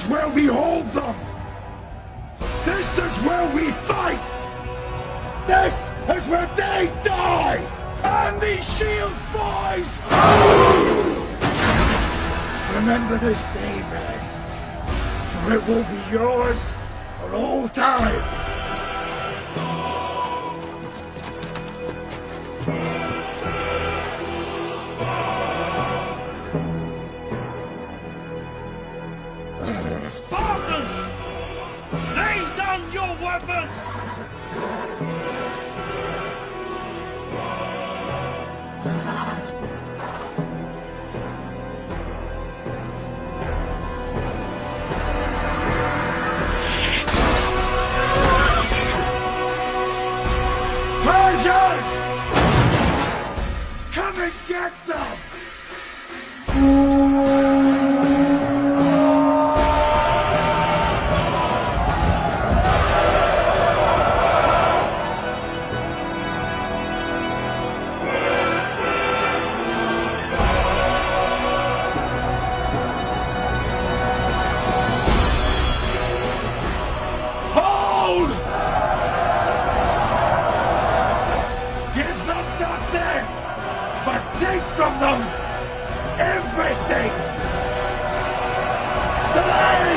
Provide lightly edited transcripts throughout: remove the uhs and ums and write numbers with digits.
is where we hold them. This is where we fight. This is where they die. And these shields, boys! Remember this day, man. For it will be yours for all time. Spartans! Lay down your weapons! Persians! Come and get them! Hold! Give them nothing, but take from them everything! Stay!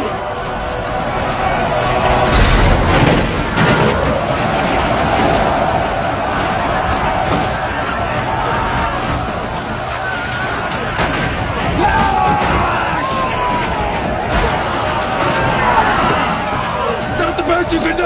That's the best you can do!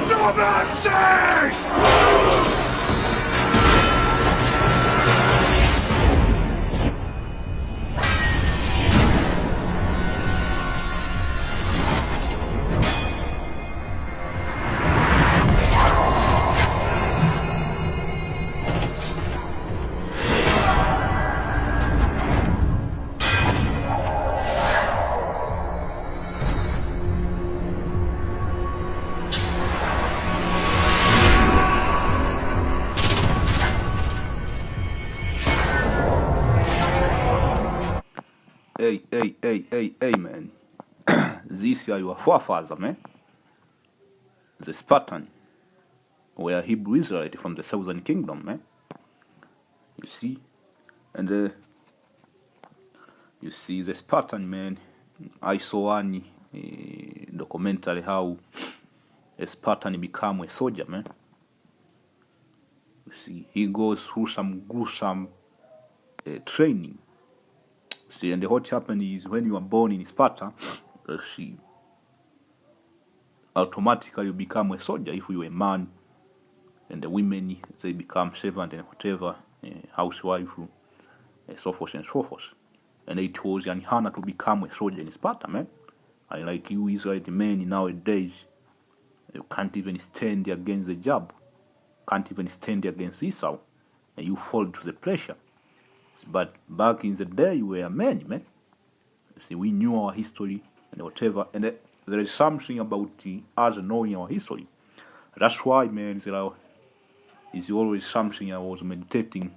No mercy! Hey, man. These are your forefathers, man. The Spartan were Hebrew Israelite from the southern kingdom, man. You see? And you see the Spartan, man. I saw one documentary how a Spartan became a soldier, man. You see, he goes through some gruesome training. See, and what happened is when you are born in Sparta, see, automatically you become a soldier if you are a man, and the women, they become servant and whatever, housewife, so forth and so forth. And it was an honor to become a soldier in Sparta, man. I like you Israelite men nowadays, you can't even stand against the job, can't even stand against Esau, and you fall to the pressure. But back in the day, we were men, man. See, we knew our history and whatever, and there is something about us knowing our history. That's why, man, there is always something I was meditating,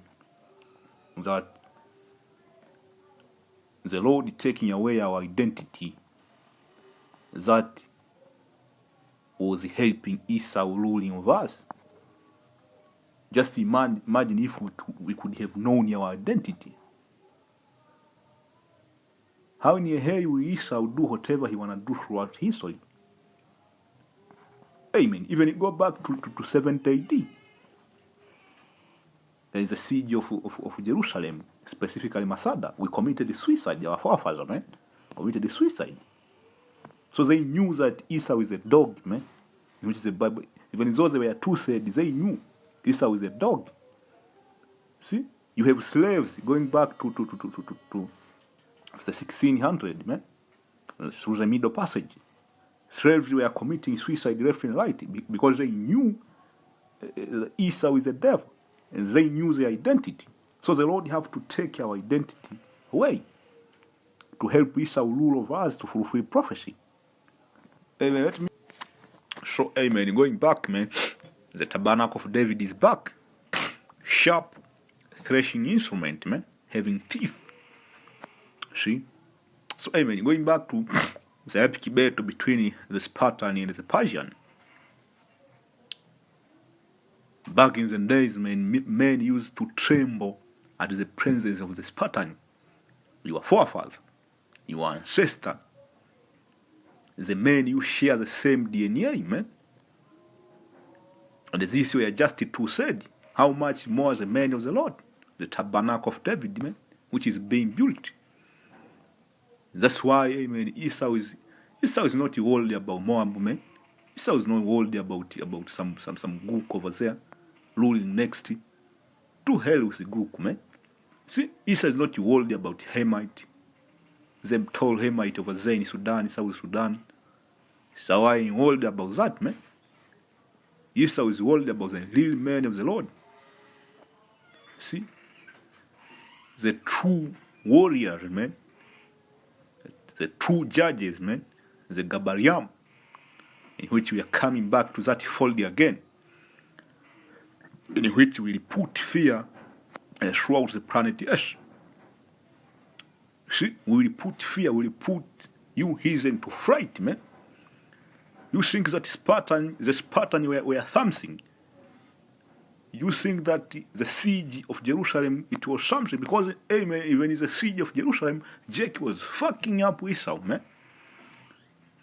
that the Lord taking away our identity that was helping Esau ruling of us. Just imagine if we could have known our identity. How in the hell will Esau do whatever he want to do throughout history? Amen. Even it go back to 70 AD. There is a siege of Jerusalem, specifically Masada. We committed suicide. Our forefathers, man, committed suicide. So they knew that Esau is a dog, man, which is the Bible. Even though they were two-said, they knew Esau is a dog. See, you have slaves going back to the 1600, man, through the Middle Passage. Slaves were committing suicide left and right because they knew Esau is the devil, and they knew their identity. So the Lord have to take our identity away to help Esau rule over us to fulfill prophecy. Amen. So, amen. Going back, man, the tabernacle of David is back. Sharp threshing instrument, man, having teeth. See? So, amen. Going back to the epic battle between the Spartan and the Persian. Back in the days, men used to tremble at the presence of the Spartan. Your forefathers, your ancestor. The men you share the same DNA, man. And this were just two said. How much more the men of the Lord? The tabernacle of David, man, which is being built. That's why, amen, Esau is not worried about Moab, man. Esau is not worried about some gook over there ruling next. To hell with the gook, man. See, Esau is not worried about Hamite. Them tall Hamite over there in Sudan, South Sudan. So I ain't worried about that, man. Esau is worried about the real men of the Lord. See? The true warriors, man. The true judges, man, the Gabariam, in which we are coming back to that fold again, in which we will put fear throughout the planet Earth. See, we will put fear, we will put you heathen to fright, man. You think that the Spartan were something. You think that the siege of Jerusalem, it was something, because, amen, even in the siege of Jerusalem, Jacob was fucking up Esau, man.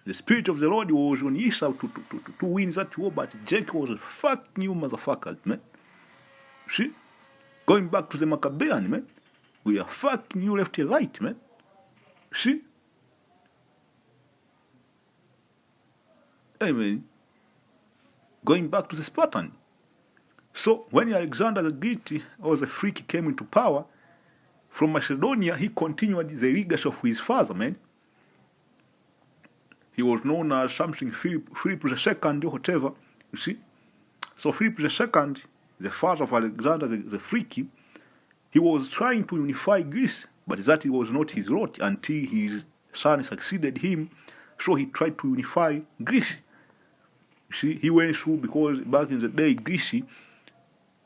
The Spirit of the Lord was on Esau to win that war, but Jacob was fucking you motherfuckers, man. See? Going back to the Maccabean, man. We are fucking you left and right, man. See? Amen. Going back to the Spartan. So, when Alexander the Great, or the freak, came into power, from Macedonia, he continued the legacy of his father, man. He was known as something Philip II or whatever, you see. So Philip II, the father of Alexander the freaky, he was trying to unify Greece, but that was not his lot until his son succeeded him, so he tried to unify Greece. You see, he went through, because back in the day, Greece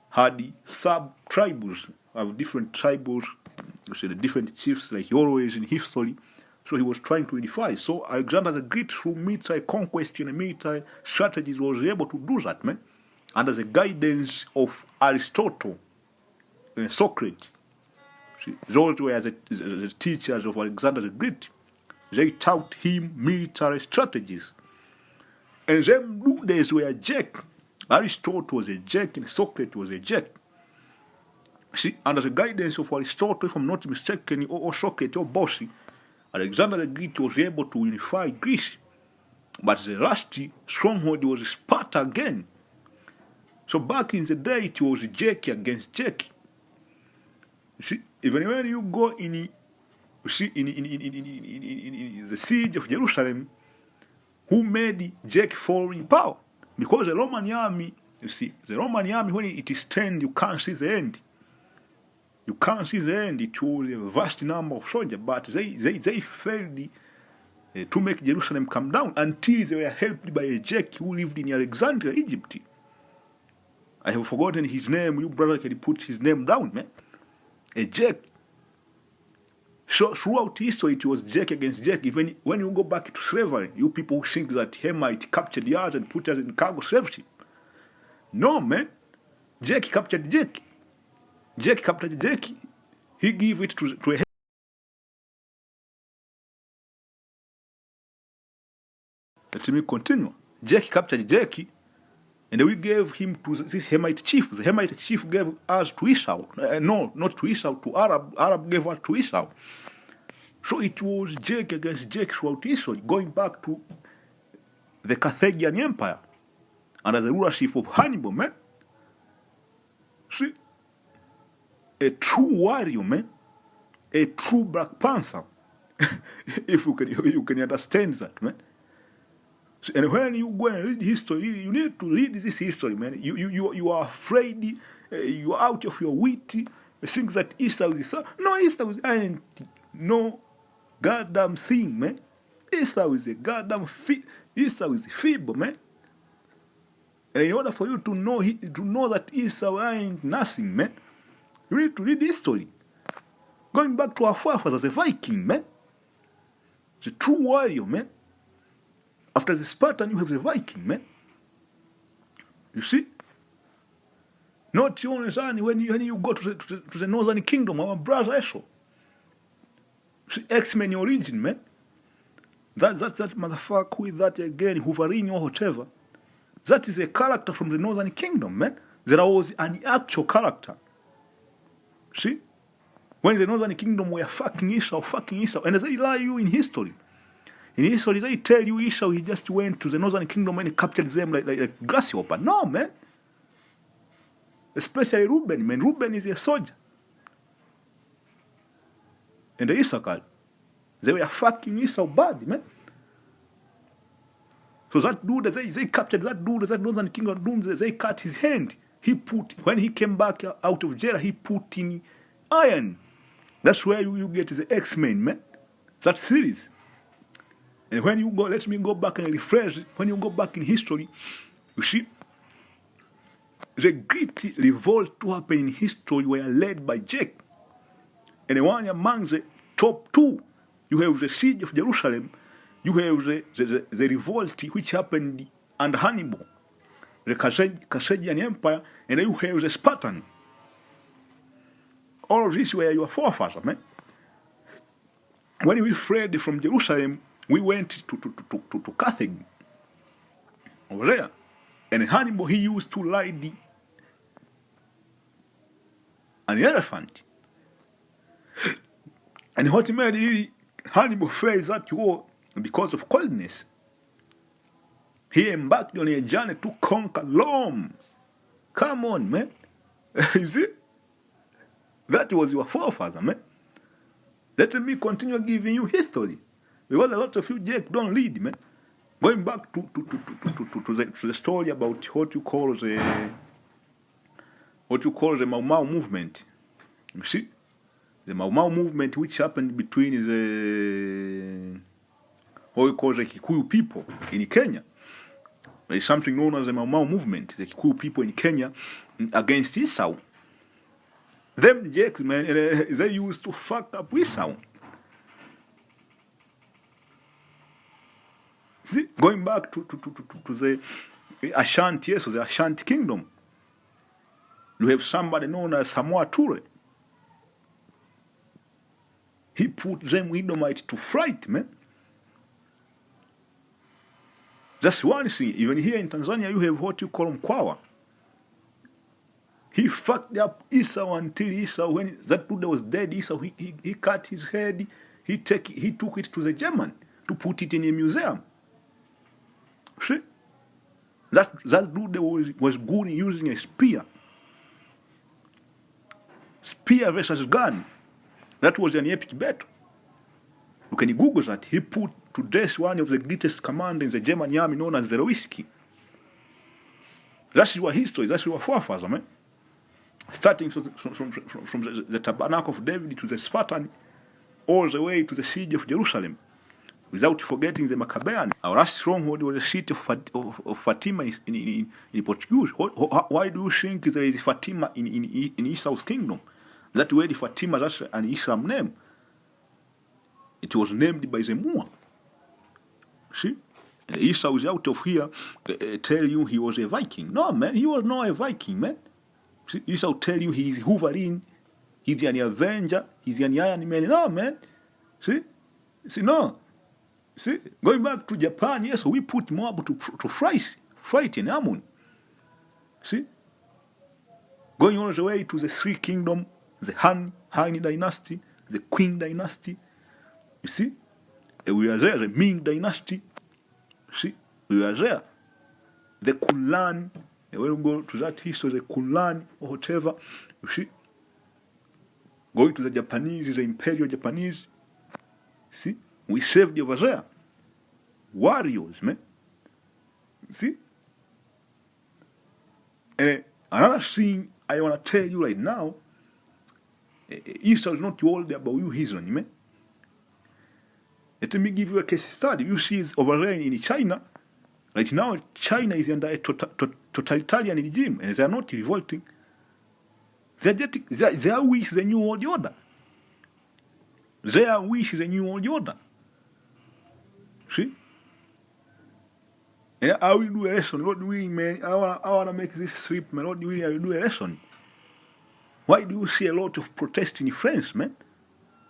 had sub-tribes of different tribes, you see, the different chiefs, like always in history. So he was trying to unify. So Alexander the Great, through military conquest and military strategies, was able to do that, man. Under the guidance of Aristotle and Socrates. See, those were the teachers of Alexander the Great. They taught him military strategies. And them dudes were a jack. Aristotle was a jack and Socrates was a jack. See, under the guidance of Aristotle, if I'm not mistaken, or Socrates or Bossy, Alexander the Great was able to unify Greece. But the last stronghold was Sparta again. So back in the day, it was Jackie against Jackie. You see, even when you go in, you see, in the siege of Jerusalem, who made Jackie fall in power? Because the Roman army, you see, the Roman army, when it is turned, you can't see the end. You can't see the end. It was a vast number of soldiers, but they failed to make Jerusalem come down until they were helped by a Jack who lived in Alexandria, Egypt. I have forgotten his name. You brother can put his name down, man. A Jack. So throughout history, it was Jake against Jake. Even when you go back to slavery, you people think that Hamite captured yards and put us in cargo slave ship. No, man. Jake captured Jake. Jake captured Jake. He gave it to a. Let me continue. Jake captured Jake, and we gave him to this Hamite chief. The Hamite chief gave us to Esau. No, not to Esau, to Arab. Arab gave us to Esau. So it was Jake against Jake throughout history, going back to the Carthaginian Empire under the rulership of Hannibal, man. See, a true warrior, man, a true Black Panther. If you can understand that, man. So, and when you go and read history, you need to read this history, man. You are afraid, you are out of your wit. You think that Esau is no, Esau ain't no goddamn thing, man. Esau is a goddamn Esau is feeble, man. And in order for you to know that Esau ain't nothing, man, you need to read history. Going back to our forefathers, the Viking, man. The true warrior, man. After the Spartan, you have the Viking, man. You see? Not only that, when you go to the Northern Kingdom, our brother Esau. See, X-Men origin, man. That motherfucker with that again, Wolverine or whatever. That is a character from the Northern Kingdom, man. There was an actual character. See? When the Northern Kingdom were fucking Esau, and they lie you in history. In history, they tell you Esau, he just went to the Northern Kingdom and he captured them like grasshopper. No, man. Especially Reuben, man. Reuben is a soldier. And the Issachar, they were fucking Esau bad, man. So that dude, they captured that dude, that Northern Kingdom, they cut his hand. When he came back out of jail, he put in iron. That's where you get the X-Men, man. That series. And when you go, let me go back and refresh. When you go back in history, you see, the great revolt to happen in history were led by Jake. And one among the top two, you have the siege of Jerusalem, you have the revolt which happened under Hannibal, the Carthaginian Empire, and then you have the Spartan. All of these were your forefathers, man. When we fled from Jerusalem, we went to Carthage, over there. And Hannibal, he used to ride an elephant. And what made Hannibal fail that war because of coldness. He embarked on a journey to conquer Rome. Come on, man. You see? That was your forefather, man. Let me continue giving you history. Because a lot of you, Jake, don't read, man. Going back to the story about what you call the Mau Mau movement. You see? The Mau Mau movement which happened between what we call the Kikuyu people in Kenya. There is something known as the Mau Mau movement, the Kikuyu people in Kenya against Esau. Them Jakes, man, they used to fuck up Esau. See, going back to the Ashanti, yes, the Ashanti kingdom, you have somebody known as Samoa Ture. He put them Edomite to fright, man. Just one thing, even here in Tanzania, you have what you call Mkwawa. He fucked up Esau until Esau, when that dude was dead, Esau, he cut his head, he took it to the German to put it in a museum. See? That dude was good in using a spear. Spear versus gun. That was an epic battle. You can Google that. He put to death one of the greatest commanders in the German army known as Zerowiski. That's your history. That's your forefathers, man. Starting from the Tabernacle of David to the Spartan, all the way to the siege of Jerusalem, without forgetting the Maccabean. Our last stronghold was the city of Fatima in Portuguese. Why do you think there is Fatima in Esau's kingdom? That word Fatima, that's an Islam name. It was named by the Moor. See? And Esau is out of here tell you he was a Viking. No, man, he was not a Viking, man. See? Esau tell you he's Wolverine, he's an Avenger, he's an Iron Man. No, man. See? No. See? Going back to Japan, yes, we put Moab to frighten Ammon. See? Going all the way to the Three Kingdoms, the Han dynasty, the Qing dynasty. You see? And we are there, the Ming dynasty. See? We are there. The Kulan. And when we go to that history, the Kulan or whatever. You see? Going to the Japanese, the Imperial Japanese. See? We saved over there. Warriors, man. See? And another thing I want to tell you right now, Esau is not worried about you, Israel, man. Let me give you a case study. You see over there in China, right now China is under a totalitarian regime, and they are not revolting. They are with the new world order. They are with the new world order. See? And I will do a lesson. Lord willing, man, I want to make this trip, man. Lord willing, I will do a lesson. Why do you see a lot of protest in France, man?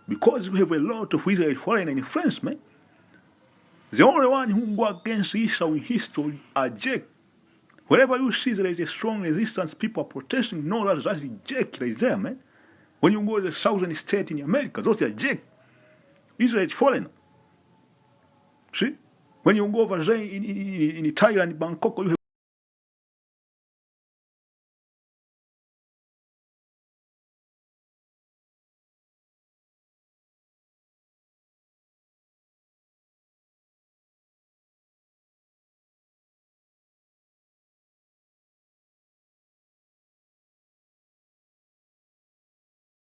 Because we have a lot of Israeli foreigners in France, man. The only one who go against Esau in history are Jake. Wherever you see there is a strong resistance, people are protesting. No, that's Jake right there, man. When you go to the southern state in America, those are Jake. Israeli foreigner. See? When you go over there in Thailand, Bangkok, you have